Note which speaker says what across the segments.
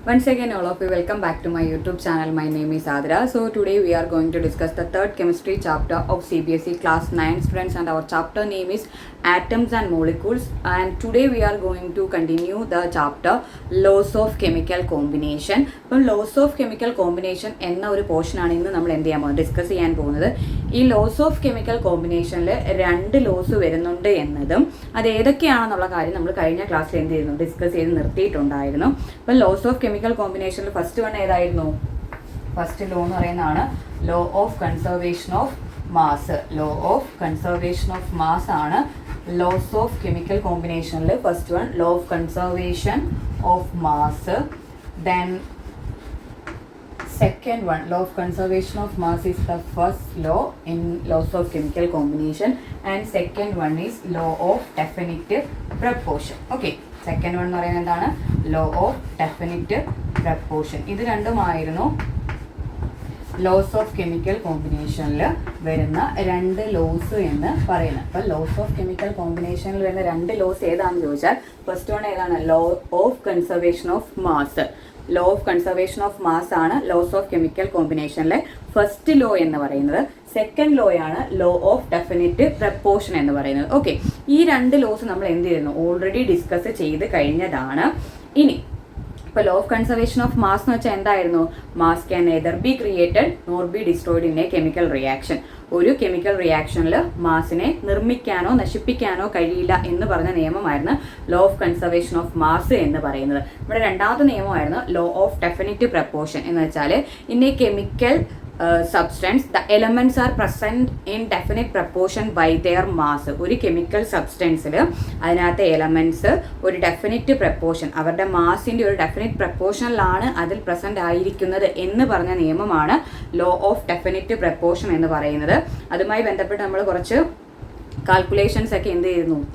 Speaker 1: Once again, all of you, welcome back to my YouTube channel. My name is Adra. So today we are going to discuss the third chemistry chapter of CBSE class 9 students, and our chapter name is Atoms and Molecules. And today we are going to continue the chapter Laws of Chemical Combination. Now, Laws of Chemical Combination എന്ന ഒരു പോർഷനാണ് ഇന്ന് നമ്മൾ എന്ത് ചെയ്യാൻ പോകുന്നത്, discuss ചെയ്യാൻ പോകുന്നത്. ഈ ലോസ് ഓഫ് കെമിക്കൽ കോമ്പിനേഷനിൽ രണ്ട് ലോസ് വരുന്നുണ്ട് എന്നതും അത് ഏതൊക്കെയാണെന്നുള്ള കാര്യം നമ്മൾ കഴിഞ്ഞ ക്ലാസ്സിൽ എന്ത് ചെയ്യുന്നു, ഡിസ്കസ് ചെയ്ത് നിർത്തിയിട്ടുണ്ടായിരുന്നു. അപ്പം ലോസ് ഓഫ് കെമിക്കൽ കോമ്പിനേഷനിൽ ഫസ്റ്റ് വൺ ഏതായിരുന്നു? ഫസ്റ്റ് ലോ എന്ന് പറയുന്നതാണ് law of conservation of mass. Law of conservation of mass ആണ് ലോസ് ഓഫ് കെമിക്കൽ കോമ്പിനേഷനിൽ first one, law of conservation of mass. Then second one, law of conservation of mass is the first law in laws of chemical combination, and second one is law of definite proportion. Okay, second one എന്ന് പറയുന്നത് എന്താണ്? law of definite proportion. ഇത് രണ്ടുമായിരുന്നു loss of chemical കോമ്പിനേഷനിൽ വരുന്ന രണ്ട് loss എന്ന് പറയുന്നത്. അപ്പം ലോസ് ഓഫ് കെമിക്കൽ കോമ്പിനേഷനിൽ വരുന്ന രണ്ട് ലോസ് ഏതാണെന്ന് ചോദിച്ചാൽ ഫസ്റ്റ് വൺ ഏതാണ്? Law of conservation of mass. Law of conservation of mass ആണ് ലോസ് ഓഫ് കെമിക്കൽ കോമ്പിനേഷനിലെ ഫസ്റ്റ് ലോ എന്ന് പറയുന്നത്. സെക്കൻഡ് ലോ ആണ് ലോ ഓഫ് ഡെഫിനിറ്റ് പ്രപ്പോർഷൻ എന്ന് പറയുന്നത്. ഓക്കെ, ഈ രണ്ട് ലോസ് നമ്മൾ എന്ത് ചെയ്യുന്നു, ഓൾറെഡി ഡിസ്കസ് ചെയ്ത് കഴിഞ്ഞതാണ്. ഇനി ഇപ്പോൾ law of conservation of mass എന്ന് വെച്ചാൽ എന്തായിരുന്നു? Mass can neither be created nor be destroyed in a chemical reaction. ഒരു കെമിക്കൽ റിയാക്ഷനിൽ മാസിനെ നിർമ്മിക്കാനോ നശിപ്പിക്കാനോ കഴിയില്ല എന്ന് പറഞ്ഞ നിയമമായിരുന്നു law of conservation of mass എന്ന് പറയുന്നത്. ഇവിടെ രണ്ടാമത്തെ നിയമമായിരുന്നു ലോ ഓഫ് ഡെഫിനിറ്റ് പ്രപ്പോർഷൻ എന്ന് വെച്ചാൽ in a chemical substance the elements are present in definite proportion by their mass. ഒരു കെമിക്കൽ സബ്സ്റ്റൻസിൽ അതിനകത്തെ എലമെൻറ്റ്സ് ഒരു ഡെഫിനിറ്റ് പ്രപ്പോർഷൻ, അവരുടെ മാസിൻ്റെ ഒരു ഡെഫിനിറ്റ് പ്രപ്പോർഷനിലാണ് അതിൽ പ്രസൻറ്റ് ആയിരിക്കുന്നത് എന്ന് പറഞ്ഞ നിയമമാണ് ലോ ഓഫ് ഡെഫിനിറ്റ് പ്രപ്പോർഷൻ എന്ന് പറയുന്നത്. അതുമായി ബന്ധപ്പെട്ട് നമ്മൾ കുറച്ച് കാൽക്കുലേഷൻസ് ഒക്കെ എന്ത്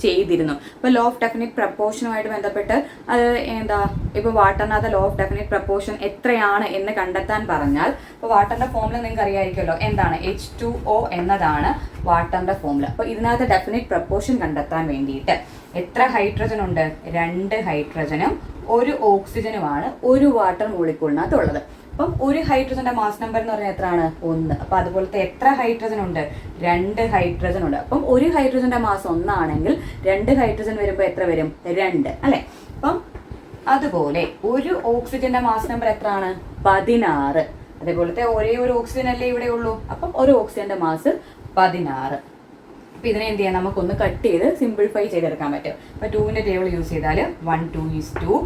Speaker 1: ചെയ്തിരുന്നു. ഇപ്പോൾ ലോ ഓഫ് ഡെഫിനിറ്റ് പ്രപ്പോർഷനുമായിട്ട് ബന്ധപ്പെട്ട് അത് എന്താ, ഇപ്പോൾ വാട്ടറിനകത്ത് ലോ ഓഫ് ഡെഫിനിറ്റ് പ്രപ്പോർഷൻ എത്രയാണ് എന്ന് കണ്ടെത്താൻ പറഞ്ഞാൽ, ഇപ്പോൾ വാട്ടറിൻ്റെ ഫോമുല നിങ്ങൾക്ക് അറിയാമായിരിക്കുമല്ലോ, എന്താണ്? H2O എന്നതാണ് വാട്ടറിൻ്റെ ഫോമുല. അപ്പോൾ ഇതിനകത്ത് ഡെഫിനിറ്റ് പ്രപ്പോർഷൻ കണ്ടെത്താൻ വേണ്ടിയിട്ട് എത്ര ഹൈഡ്രജൻ ഉണ്ട്? 2 ഹൈഡ്രജനും 1 ഓക്സിജനുമാണ് ഒരു വാട്ടർ മോളിക്യൂളിനകത്ത് ഉള്ളത്. അപ്പം ഒരു ഹൈഡ്രജന്റെ മാസ് നമ്പർ എന്ന് പറഞ്ഞാൽ എത്രയാണ്? 1. അപ്പം അതുപോലത്തെ എത്ര ഹൈഡ്രജൻ ഉണ്ട്? 2 ഹൈഡ്രജൻ ഉണ്ട്. അപ്പം ഒരു ഹൈഡ്രജന്റെ മാസ് 1 ആണെങ്കിൽ 2 ഹൈഡ്രജൻ വരുമ്പോൾ എത്ര വരും? 2 അല്ലേ? അപ്പം അതുപോലെ ഒരു ഓക്സിജന്റെ മാസ് നമ്പർ എത്രയാണ്? 16. അതേപോലത്തെ ഒരേ ഒരു ഓക്സിജൻ അല്ലേ ഇവിടെ ഉള്ളൂ. അപ്പം ഒരു ഓക്സിജന്റെ മാസ് 16. അപ്പം ഇതിനെ എന്ത് ചെയ്യാം, നമുക്കൊന്ന് കട്ട് ചെയ്ത് സിംപ്ലിഫൈ ചെയ്തെടുക്കാൻ പറ്റും. അപ്പം 2ന്റെ ടേബിൾ യൂസ് ചെയ്താൽ 1 2 is 2,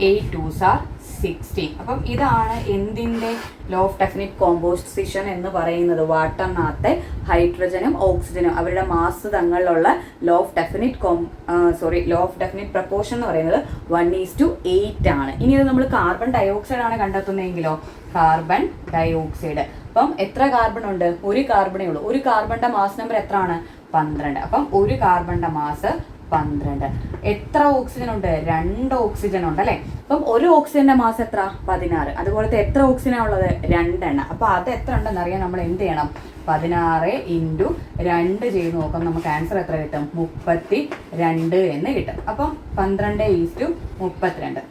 Speaker 1: 8 2s are 16. അപ്പം ഇതാണ് എന്തിൻ്റെ ലോ ഓഫ് ഡെഫിനിറ്റ് കോമ്പോസിഷൻ എന്ന് പറയുന്നത്. വാട്ടറിനകത്തെ ഹൈഡ്രജനും ഓക്സിജനും അവരുടെ മാസ് തങ്ങളിലുള്ള law of definite law of definite proportion എന്ന് പറയുന്നത് 1:8 ആണ്. ഇനി ഇത് നമ്മൾ കാർബൺ ഡയോക്സൈഡ് ആണ് കണ്ടെത്തുന്നതെങ്കിലോ, കാർബൺ ഡയോക്സൈഡ്. അപ്പം എത്ര കാർബൺ ഉണ്ട്? ഒരു കാർബണേ ഉള്ളൂ. ഒരു കാർബണിന്റെ മാസ് നമ്പർ എത്ര ആണ്? 12. അപ്പം ഒരു കാർബണിന്റെ മാസ് 12. എത്ര ഓക്സിജൻ ഉണ്ട്? 2 ഓക്സിജൻ ഉണ്ട് അല്ലേ? അപ്പം ഒരു ഓക്സിജന്റെ മാസ് എത്ര? 16. അതുപോലത്തെ എത്ര ഓക്സിജനാണ് ഉള്ളത്? 2 എണ്ണം. അപ്പോൾ അത് എത്ര ഉണ്ടെന്ന് അറിയാൻ നമ്മൾ എന്ത് ചെയ്യണം? 16 × 2 ചെയ്ത് നോക്കാം. നമുക്ക് ആൻസർ എത്ര കിട്ടും? 32 എന്ന് കിട്ടും. അപ്പം 12:32.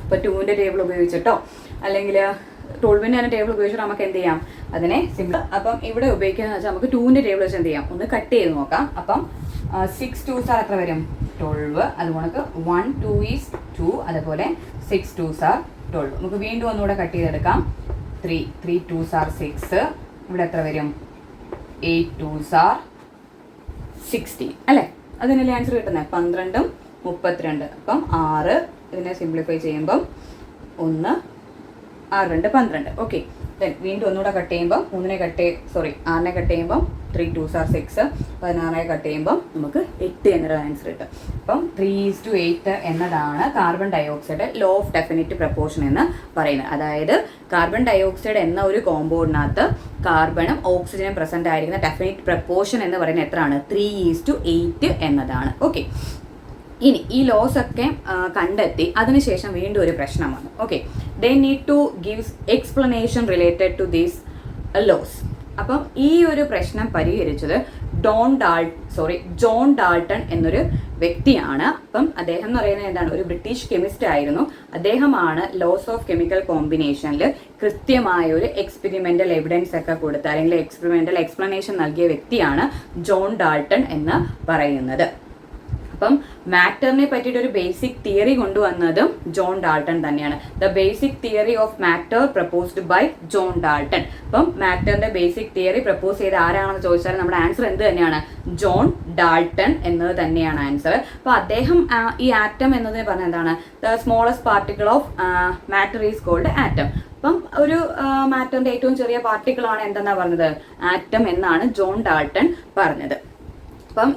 Speaker 1: അപ്പോൾ 2ന്റെ ടേബിൾ ഉപയോഗിച്ചിട്ടോ അല്ലെങ്കിൽ 12ന്റെ തന്നെ ടേബിൾ ഉപയോഗിച്ചിട്ട് നമുക്ക് എന്ത് ചെയ്യാം, അതിനെ സിമ്പിൾ. അപ്പം ഇവിടെ ഉപയോഗിക്കുന്നത് വെച്ചാൽ നമുക്ക് 2ന്റെ ടേബിൾ വെച്ച് എന്ത് ചെയ്യാം, ഒന്ന് കട്ട് ചെയ്ത് നോക്കാം. അപ്പം 6 2s are എത്ര വരും? 12. അതുകൊണ്ട് 1 2 is 2. അതുപോലെ 6 2s are 12. നമുക്ക് വീണ്ടും ഒന്നുകൂടെ കട്ട് ചെയ്തെടുക്കാം. 3 2s are 6. ഇവിടെ എത്ര വരും? 8 2s are 16 അല്ലേ? അതിനല്ലേ ആൻസർ കിട്ടുന്നത്? 12 32. അപ്പം 6 ഇതിനെ സിംപ്ലിഫൈ ചെയ്യുമ്പം 1 6 2 12. ഓക്കെ, വീണ്ടും ഒന്നുകൂടെ കട്ട് ചെയ്യുമ്പോൾ 6നെ കട്ട് ചെയ്യുമ്പോൾ 3 2s are 6. 16 കട്ട് ചെയ്യുമ്പോൾ നമുക്ക് 8 എന്നൊരു ആൻസർ കിട്ടും. അപ്പം 3:8 എന്നതാണ് carbon dioxide law of definite proportion എന്ന് പറയുന്നത്. അതായത് കാർബൺ ഡയോക്സൈഡ് എന്ന ഒരു കോമ്പൗണ്ടിനകത്ത് കാർബണും ഓക്സിജനും പ്രസന്റ് ആയിരിക്കുന്ന ഡെഫിനിറ്റ് പ്രപ്പോർഷൻ എന്ന് പറയുന്നത് എത്രയാണ്? 3:8 എന്നതാണ്. ഓക്കെ, ഇനി ഈ ലോസ് ഒക്കെ കണ്ടെത്തി അതിനുശേഷം വീണ്ടും ഒരു പ്രശ്നം വന്നു. Okay, they need to gives explanation related to these laws. അപ്പം ഈ ഒരു പ്രശ്നം പരിഹരിച്ചത് ജോൺ ഡാൾട്ടൺ എന്നൊരു വ്യക്തിയാണ്. അപ്പം അദ്ദേഹം എന്ന് പറയുന്നത് എന്താണ്, ഒരു ബ്രിട്ടീഷ് കെമിസ്റ്റ് ആയിരുന്നു. അദ്ദേഹമാണ് ലോസ് ഓഫ് കെമിക്കൽ കോമ്പിനേഷനിൽ കൃത്യമായ ഒരു എക്സ്പെരിമെന്റൽ എവിഡൻസ് ഒക്കെ കൊടുത്ത അല്ലെങ്കിൽ എക്സ്പെരിമെന്റൽ എക്സ്പ്ലനേഷൻ നൽകിയ വ്യക്തിയാണ് ജോൺ ഡാൾട്ടൺ എന്ന് പറയുന്നത്. അപ്പം മാറ്ററിനെ പറ്റിയിട്ട് ഒരു ബേസിക് തിയറി കൊണ്ടുവന്നതും ജോൺ ഡാൾട്ടൺ തന്നെയാണ്. The basic theory of matter proposed by John Dalton. അപ്പം മാറ്ററിന്റെ ബേസിക് തിയറി പ്രപ്പോസ് ചെയ്ത് ആരാണെന്ന് ചോദിച്ചാൽ നമ്മുടെ ആൻസർ എന്ത് തന്നെയാണ്, ജോൺ ഡാൾട്ടൺ എന്നത് തന്നെയാണ് ആൻസർ. അപ്പൊ അദ്ദേഹം ഈ ആറ്റം എന്നതിന് പറഞ്ഞ എന്താണ്, the smallest particle of matter is called atom. അപ്പം ഒരു മാറ്ററിന്റെ ഏറ്റവും ചെറിയ പാർട്ടിക്കിൾ ആണ് എന്തെന്നാ പറഞ്ഞത്, ആറ്റം എന്നാണ് ജോൺ ഡാൾട്ടൺ പറഞ്ഞത്. അപ്പം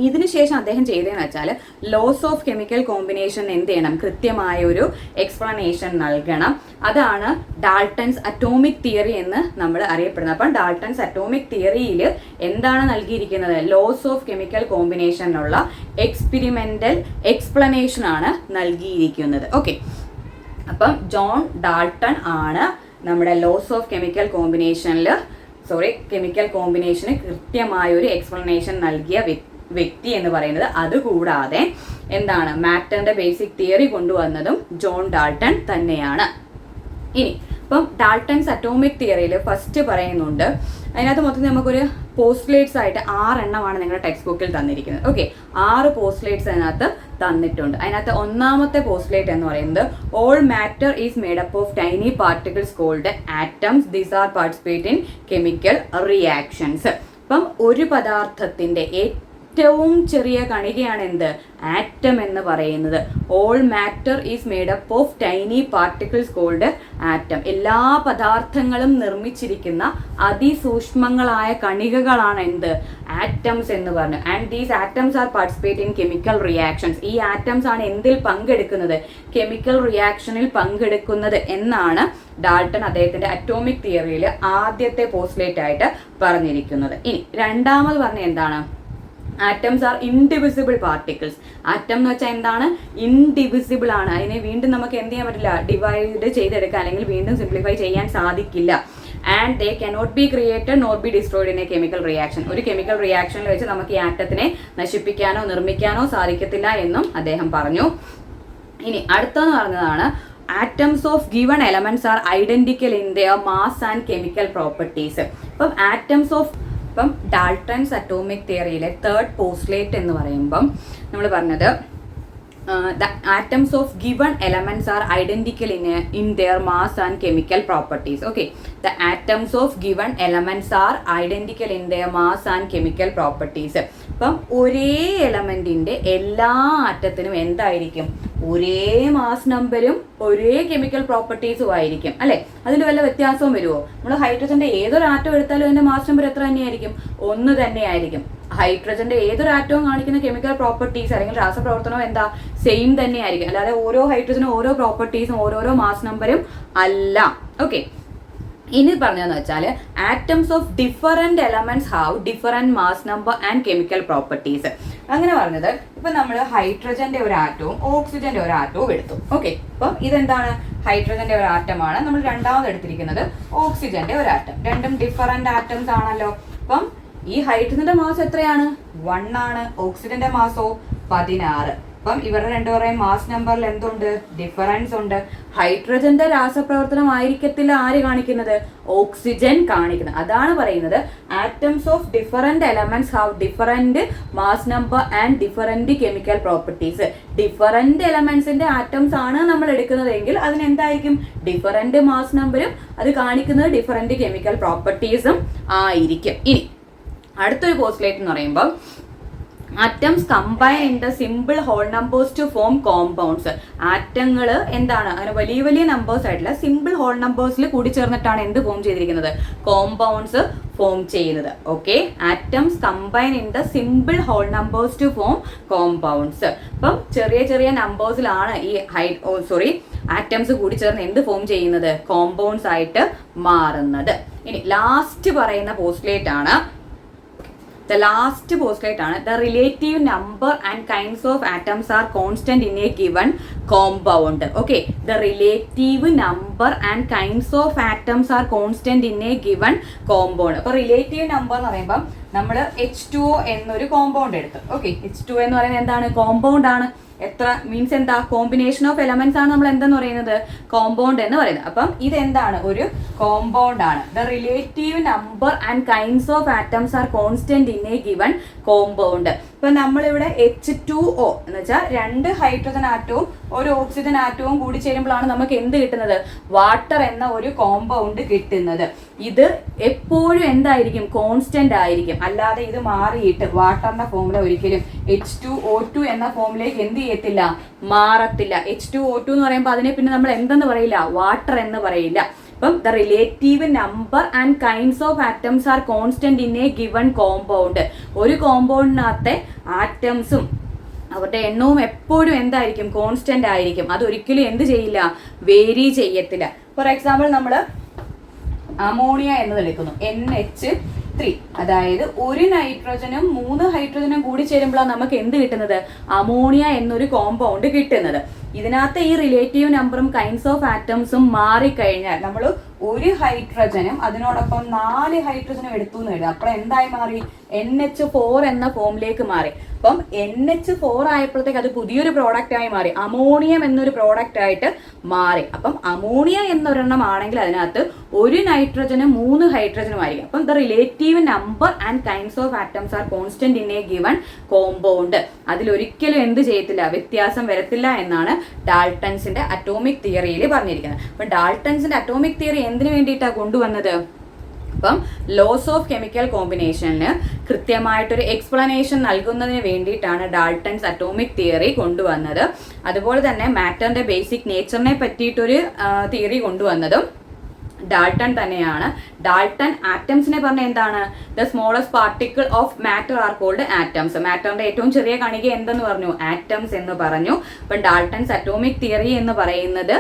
Speaker 1: ഇതിന് ശേഷം അദ്ദേഹം ചെയ്തതെന്ന് വെച്ചാൽ ലോസ് ഓഫ് കെമിക്കൽ കോമ്പിനേഷൻ എന്ത് ചെയ്യണം, കൃത്യമായ ഒരു എക്സ്പ്ലനേഷൻ നൽകണം. അതാണ് ഡാൾട്ടൺസ് അറ്റോമിക് തിയറി എന്ന് നമ്മൾ അറിയപ്പെടുന്നത്. അപ്പം ഡാൾട്ടൺസ് അറ്റോമിക് തിയറിയിൽ എന്താണ് നൽകിയിരിക്കുന്നത്, ലോസ് ഓഫ് കെമിക്കൽ കോമ്പിനേഷനുള്ള എക്സ്പെരിമെന്റൽ എക്സ്പ്ലനേഷൻ ആണ് നൽകിയിരിക്കുന്നത്. ഓക്കെ, അപ്പം ജോൺ ഡാൾട്ടൺ ആണ് നമ്മുടെ ലോസ് ഓഫ് കെമിക്കൽ കോമ്പിനേഷന് കൃത്യമായ ഒരു എക്സ്പ്ലനേഷൻ നൽകിയ വ്യക്തി എന്ന് പറയുന്നത്. അതുകൂടാതെ എന്താണ്, മാറ്ററിന്റെ ബേസിക് തിയറി കൊണ്ടുവന്നതും ജോൺ ഡാൾട്ടൺ തന്നെയാണ്. ഇനി ഇപ്പം ഡാൾട്ടൺസ് അറ്റോമിക് തിയറിയിൽ ഫസ്റ്റ് പറയുന്നുണ്ട്, അതിനകത്ത് മൊത്തം നമുക്കൊരു പോസ്റ്റ്ലേറ്റ്സ് ആയിട്ട് 6 എണ്ണമാണ് നിങ്ങളുടെ ടെക്സ്റ്റ് ബുക്കിൽ തന്നിരിക്കുന്നത്. ഓക്കെ, 6 പോസ്റ്റ്ലേറ്റ്സ് അതിനകത്ത് തന്നിട്ടുണ്ട്. അതിനകത്ത് ഒന്നാമത്തെ പോസ്റ്റ്ലേറ്റ് എന്ന് പറയുന്നത് all matter is made up of tiny particles called atoms, these are participate in chemical reactions. അപ്പം ഒരു പദാർത്ഥത്തിന്റെ ഏറ്റവും ചെറിയ കണികയാണ് എന്ത്, ആറ്റം എന്ന് പറയുന്നത്. All matter is made up of tiny particles called atom. എല്ലാ പദാർത്ഥങ്ങളും നിർമ്മിച്ചിരിക്കുന്ന അതിസൂക്ഷ്മങ്ങളായ കണികകളാണ് എന്ത്, ആറ്റംസ് എന്ന് പറഞ്ഞു. And these atoms are participate in chemical reactions. ഈ ആറ്റംസ് ആണ് എന്തിൽ പങ്കെടുക്കുന്നത്, കെമിക്കൽ റിയാക്ഷനിൽ പങ്കെടുക്കുന്നത് എന്നാണ് ഡാൾട്ടൺ അദ്ദേഹത്തിന്റെ അറ്റോമിക് തിയറിയിൽ ആദ്യത്തെ പോസ്റ്റ്ലേറ്റ് ആയിട്ട് പറഞ്ഞിരിക്കുന്നത്. ഇനി രണ്ടാമത് പറഞ്ഞ എന്താണ്, atoms are indivisible particles. Atom എന്ന് വെച്ചാൽ എന്താണ്, ഇൻഡിവിസിബിൾ ആണ്. അതിനെ വീണ്ടും നമുക്ക് എന്ത് ചെയ്യാൻ പറ്റില്ല, ഡിവൈഡ് ചെയ്തെടുക്കാൻ അല്ലെങ്കിൽ വീണ്ടും സിംപ്ലിഫൈ ചെയ്യാൻ സാധിക്കില്ല. And they cannot be created nor be destroyed in a chemical reaction. ഒരു കെമിക്കൽ റിയാക്ഷനിൽ വെച്ച് നമുക്ക് ഈ ആറ്റത്തിനെ നശിപ്പിക്കാനോ നിർമ്മിക്കാനോ സാധിക്കത്തില്ല എന്നും അദ്ദേഹം പറഞ്ഞു. ഇനി അടുത്തെന്ന് പറഞ്ഞതാണ് atoms of given elements R identical in there mass and chemical properties. അപ്പം ആറ്റംസ് ഓഫ് ഇപ്പം ഡാൾട്ടൺസ് അറ്റോമിക് തിയറിയിലെ തേർഡ് പോസ്റ്റ്ലേറ്റ് എന്ന് പറയുമ്പം നമ്മൾ പറഞ്ഞത് the atoms of given elements are identical in their mass and chemical properties. Okay, the atoms of given elements are identical in their mass and chemical properties. അപ്പം ഒരേ എലമെന്റിന്റെ എല്ലാ ആറ്റത്തിനും എന്തായിരിക്കും, ഒരേ mass നമ്പരും ഒരേ കെമിക്കൽ പ്രോപ്പർട്ടീസും ആയിരിക്കും അല്ലെ. അതിൽ വല്ല വ്യത്യാസവും വരുമോ? നമ്മൾ ഹൈഡ്രജന്റെ ഏതൊരു ആറ്റം എടുത്താലും അതിന്റെ മാസ് നമ്പർ എത്ര തന്നെയായിരിക്കും, 1 തന്നെയായിരിക്കും. ഹൈഡ്രജന്റെ ഏതൊരു ആറ്റവും കാണിക്കുന്ന കെമിക്കൽ പ്രോപ്പർട്ടീസ് അല്ലെങ്കിൽ രാസപ്രവർത്തനവും എന്താ, സെയിം തന്നെയായിരിക്കും. അല്ലാതെ ഓരോ ഹൈഡ്രജനും ഓരോ പ്രോപ്പർട്ടീസും ഓരോരോ മാസ് നമ്പരും അല്ല. ഓക്കെ, ഇനി പറഞ്ഞതെന്ന് വെച്ചാൽ atoms of different elements have different mass number and chemical properties. അങ്ങനെ പറഞ്ഞത് ഇപ്പൊ നമ്മൾ ഹൈഡ്രജന്റെ ഒരു ആറ്റവും ഓക്സിജന്റെ ഒരു ആറ്റവും എടുത്തു. ഓക്കെ, അപ്പം ഇതെന്താണ്, ഹൈഡ്രജന്റെ ഒരു ആറ്റമാണ്. നമ്മൾ രണ്ടാമത് എടുത്തിരിക്കുന്നത് ഓക്സിജന്റെ ഒരു ആറ്റം. രണ്ടും ഡിഫറെന്റ് ആറ്റംസ് ആണല്ലോ. അപ്പം ഈ ഹൈഡ്രജന്റെ മാസ് എത്രയാണ്, 1 ആണ്. ഓക്സിജന്റെ മാസോ 16. അപ്പം ഇവരുടെ രണ്ടുപേരുടെയും മാസ് നമ്പറിൽ എന്തുണ്ട്, ഡിഫറൻസ് ഉണ്ട്. ഹൈഡ്രജന്റെ രാസപ്രവർത്തനം ആയിരിക്കത്തില്ല ആര് കാണിക്കുന്നത്, ഓക്സിജൻ കാണിക്കുന്നത്. അതാണ് പറയുന്നത് atoms of different elements have different mass number and different chemical properties. Different എലമെന്റ്സിന്റെ ആറ്റംസ് ആണ് നമ്മൾ എടുക്കുന്നതെങ്കിൽ അതിനെന്തായിരിക്കും, ഡിഫറെന്റ് മാസ് നമ്പരും അത് കാണിക്കുന്നത് ഡിഫറെന്റ് കെമിക്കൽ പ്രോപ്പർട്ടീസും ആയിരിക്കും. ഇനി അടുത്തൊരു പോസ്റ്റ്ലേറ്റ് എന്ന് പറയുമ്പോൾ atoms combine in the simple whole numbers to form compounds. ആറ്റങ്ങൾ എന്താണ്, അങ്ങനെ വലിയ വലിയ നമ്പേഴ്സ് ആയിട്ടുള്ള സിമ്പിൾ ഹോൾ നമ്പേഴ്സിൽ കൂടി ചേർന്നിട്ടാണ് എന്ത് ഫോം ചെയ്തിരിക്കുന്നത്, കോമ്പൗണ്ട്സ് ഫോം ചെയ്യുന്നത്. Okay, atoms combine in the simple whole numbers to form compounds. അപ്പം ചെറിയ ചെറിയ നമ്പേഴ്സിലാണ് ഈ ആറ്റംസ് കൂടി ചേർന്ന് എന്ത് ഫോം ചെയ്യുന്നത്, കോമ്പൗണ്ട്സ് ആയിട്ട് മാറുന്നത്. ഇനി ലാസ്റ്റ് പറയുന്ന പോസ്റ്റ്ലേറ്റ് ആണ് ദ ലാസ്റ്റ് പോസ്റ്റ്ലേറ്റ് ആണ് the relative number and kinds of atoms are constant in a given compound. Okay, the relative number and kinds of atoms are constant in a given compound. അപ്പൊ relative number എന്ന് പറയുമ്പോൾ നമ്മൾ H2O എന്നൊരു compound എടുത്തു. Okay, H2O എന്ന് പറയുന്നത് എന്താണ്? Compound ആണ്. എത്ര മീൻസ് എന്താ? കോമ്പിനേഷൻ ഓഫ് എലമെന്റ്സ് ആണ് നമ്മൾ എന്തെന്ന് പറയുന്നത്? കോമ്പൗണ്ട് എന്ന് പറയുന്നത്. അപ്പം ഇതെന്താണ്? ഒരു കോമ്പൗണ്ട് ആണ്. The relative number and kinds of atoms are constant in a given compound. ഇപ്പൊ നമ്മളിവിടെ H2O എന്ന് വെച്ചാൽ 2 ഹൈഡ്രജൻ ആറ്റവും ഒരു ഓക്സിജൻ ആറ്റവും കൂടി ചേരുമ്പോഴാണ് നമുക്ക് എന്ത് കിട്ടുന്നത്? വാട്ടർ എന്ന ഒരു കോമ്പൗണ്ട് കിട്ടുന്നത്. ഇത് എപ്പോഴും എന്തായിരിക്കും? കോൺസ്റ്റന്റ് ആയിരിക്കും. അല്ലാതെ ഇത് മാറിയിട്ട് വാട്ടറിന്റെ ഫോമിൽ ഒരിക്കലും H2O2 എന്ന ഫോമിലേക്ക് എന്ത് ചെയ്യത്തില്ല? മാറത്തില്ല. H2O2 എന്ന് പറയുമ്പോൾ അതിനെ പിന്നെ നമ്മൾ എന്തെന്ന് പറയില്ല? വാട്ടർ എന്ന് പറയില്ല. അപ്പം the relative number and kinds of atoms are constant in a given compound. ഒരു കോമ്പൗണ്ടിനകത്തെ ആറ്റംസും അവരുടെ എണ്ണവും എപ്പോഴും എന്തായിരിക്കും? കോൺസ്റ്റന്റ് ആയിരിക്കും. അതൊരിക്കലും എന്ത് ചെയ്യില്ല? വേരി ചെയ്യത്തില്ല. ഫോർ എക്സാമ്പിൾ നമ്മൾ അമോണിയ എന്നത് എടുക്കുന്നു, NH3. അതായത് ഒരു നൈട്രജനും 3 ഹൈഡ്രജനും കൂടി ചേരുമ്പോഴാണ് നമുക്ക് എന്ത് കിട്ടുന്നത്? അമോണിയ എന്നൊരു കോമ്പൗണ്ട് കിട്ടുന്നത്. ഇതിനകത്ത് ഈ റിലേറ്റീവ് നമ്പറും കൈൻഡ്സ് ഓഫ് ആറ്റംസും മാറിക്കഴിഞ്ഞാൽ നമ്മൾ ഒരു ഹൈഡ്രജനും അതിനോടൊപ്പം 4 ഹൈഡ്രജനും എടുത്തു എന്ന് എഴുതാം. അപ്പോൾ എന്തായി മാറി? NH4 എന്ന ഫോമിലേക്ക് മാറി. അപ്പം NH4 ആയപ്പോഴത്തേക്ക് അത് പുതിയൊരു പ്രോഡക്റ്റ് ആയി മാറി. അമോണിയം എന്നൊരു പ്രോഡക്റ്റ് ആയിട്ട് മാറി. അപ്പം അമോണിയ എന്നൊരെണ്ണം ആണെങ്കിൽ അതിനകത്ത് ഒരു നൈട്രജനും 3 ഹൈഡ്രജനും ആയിരിക്കും. അപ്പം the relative number and kinds of atoms are constant in a given compound. അതിലൊരിക്കലും എന്ത് ചെയ്യത്തില്ല? വ്യത്യാസം വരത്തില്ല എന്നാണ് ഡാൾട്ടൺസിന്റെ അറ്റോമിക് തിയറിയിൽ പറഞ്ഞിരിക്കുന്നത്. അപ്പൊ ഡാൾട്ടൺസിന്റെ അറ്റോമിക് തിയറി എന്തിനു വേണ്ടിയിട്ടാണ് കൊണ്ടുവന്നത്? അപ്പം ലോസ് ഓഫ് കെമിക്കൽ കോമ്പിനേഷന് കൃത്യമായിട്ടൊരു എക്സ്പ്ലനേഷൻ നൽകുന്നതിന് വേണ്ടിയിട്ടാണ് ഡാൾട്ടൺസ് അറ്റോമിക് തിയറി കൊണ്ടുവന്നത്. അതുപോലെ തന്നെ മാറ്ററിന്റെ ബേസിക് നേച്ചറിനെ പറ്റിയിട്ടൊരു തിയറി കൊണ്ടുവന്നതും ഡാൾട്ടൺ തന്നെയാണ്. ഡാൾട്ടൺ ആറ്റംസിനെ പറഞ്ഞ എന്താണ്? The smallest particle of matter are called atoms. മാറ്ററിന്റെ ഏറ്റവും ചെറിയ കണിക എന്തെന്ന് പറഞ്ഞു? ആറ്റംസ് എന്ന് പറഞ്ഞു. അപ്പം ഡാൾട്ടൺസ് അറ്റോമിക് തിയറി എന്ന് പറയുന്നത്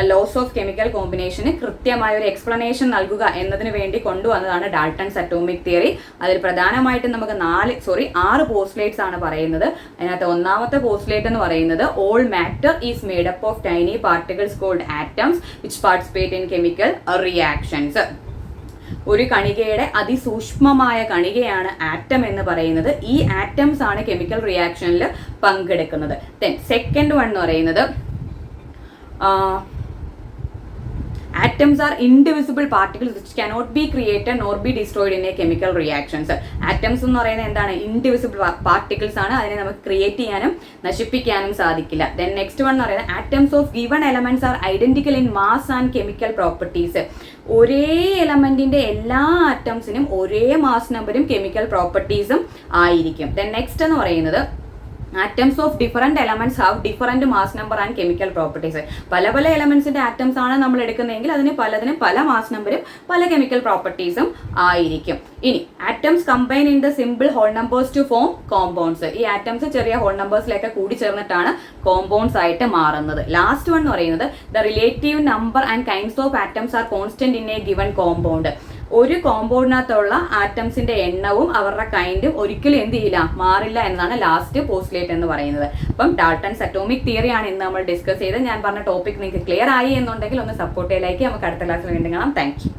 Speaker 1: ലോസ് ഓഫ് കെമിക്കൽ കോമ്പിനേഷന് കൃത്യമായ ഒരു എക്സ്പ്ലനേഷൻ നൽകുക എന്നതിന് വേണ്ടി കൊണ്ടുവന്നതാണ് ഡാൾട്ടൺസ് അറ്റോമിക് തിയറി. അതിൽ പ്രധാനമായിട്ടും നമുക്ക് 6 പോസ്റ്റ്ലേറ്റ്സ് ആണ് പറയുന്നത്. അതിനകത്ത് ഒന്നാമത്തെ പോസ്റ്റ്ലേറ്റ് എന്ന് പറയുന്നത് all matter is made up of tiny particles called atoms which participate in chemical reactions. ഒരു കണികയുടെ അതിസൂക്ഷ്മമായ കണികയാണ് ആറ്റം എന്ന് പറയുന്നത്. ഈ ആറ്റംസ് ആണ് കെമിക്കൽ റിയാക്ഷനിൽ പങ്കെടുക്കുന്നത്. ദെൻ സെക്കൻഡ് വൺ എന്ന് പറയുന്നത് atoms are indivisible particles which cannot be created nor be destroyed in a chemical reactions. Atoms എന്ന് പറയുന്നത് എന്താണ്? ഇൻഡിവിസിബിൾ പാർട്ടിക്കിൾസ് ആണ്. അതിനെ നമുക്ക് ക്രിയേറ്റ് ചെയ്യാനും നശിപ്പിക്കാനും സാധിക്കില്ല. ദെൻ നെക്സ്റ്റ് വൺ എന്ന് പറയുന്നത് atoms of given elements R identical in mass and chemical properties. ഒരേ എലമെന്റിന്റെ എല്ലാ ആറ്റംസിനും ഒരേ മാസ് നമ്പറും കെമിക്കൽ പ്രോപ്പർട്ടീസും ആയിരിക്കും. ദെൻ നെക്സ്റ്റ് എന്ന് പറയുന്നത് atoms of different elements have different mass number and chemical properties. പല പല എലമെന്റ്സിന്റെ ആറ്റംസ് ആണ് നമ്മൾ എടുക്കുന്നതെങ്കിൽ അതിന് പലതിനും പല മാസ് നമ്പറും പല കെമിക്കൽ പ്രോപ്പർട്ടീസും ആയിരിക്കും. ഇനി atoms combine in the simple whole numbers to form compounds. ഈ ആറ്റംസ് ചെറിയ ഹോൾ നമ്പേഴ്സിലേക്ക് കൂടി ചേർന്നിട്ടാണ് കോമ്പൗണ്ട്സ് ആയിട്ട് മാറുന്നത്. ലാസ്റ്റ് വൺ എന്ന് പറയുന്നത് the relative number and kinds of atoms are constant in a given compound. ഒരു കോമ്പൗണ്ടിനകത്തുള്ള ആറ്റംസിന്റെ എണ്ണവും അവരുടെ കൈൻഡും ഒരിക്കലും എന്ത് ചെയ്യില്ല? മാറില്ല എന്നാണ് ലാസ്റ്റ് പോസ്റ്റ്ലേറ്റ് എന്ന് പറയുന്നത്. അപ്പം ഡാൾട്ടൺസ് അറ്റോമിക് തിയറി ആണ് ഇന്ന് നമ്മൾ ഡിസ്കസ് ചെയ്ത്. ഞാൻ പറഞ്ഞ ടോപ്പിക് നിങ്ങൾക്ക് ക്ലിയർ ആയി എന്നുണ്ടെങ്കിൽ ഒന്ന് സപ്പോർട്ട് ചെയ്യലേക്ക്. നമുക്ക് അടുത്ത ക്ലാസ്സിൽ വീണ്ടും കാണാം. Thank you.